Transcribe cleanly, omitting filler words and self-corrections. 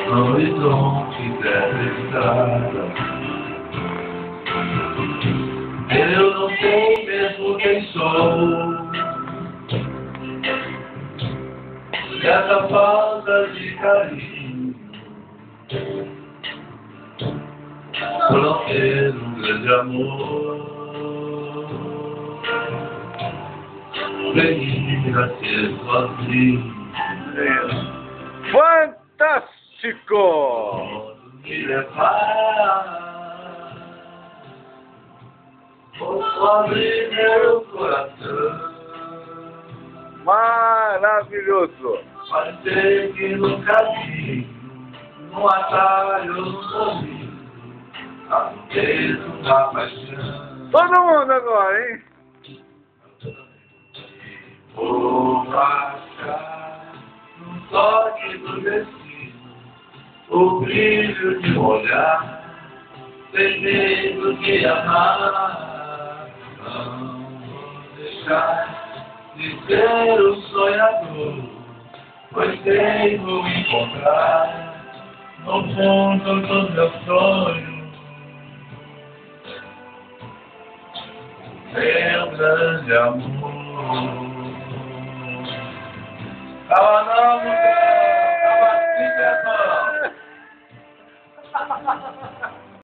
no horizonte dessa estrada. Eu não sei mesmo quem sou. Essa falta de carinho por não ter um grande amor. Venir a ser sozinho. Fantástico! Me levar, posso abrir meu coração, Maravilhoso! mas sei que no caminho, no atalho, no sorriso, há um peso da paixão. Todo mundo agora, hein? Vou achar no toque do destino o brilho de um olhar, sem medo de amar. Não vou deixar de ser um sonhador, pois sei vou encontrar no fundo do meu sonho meu grande amor. Calma não, mulher! Calma assim, meu irmão!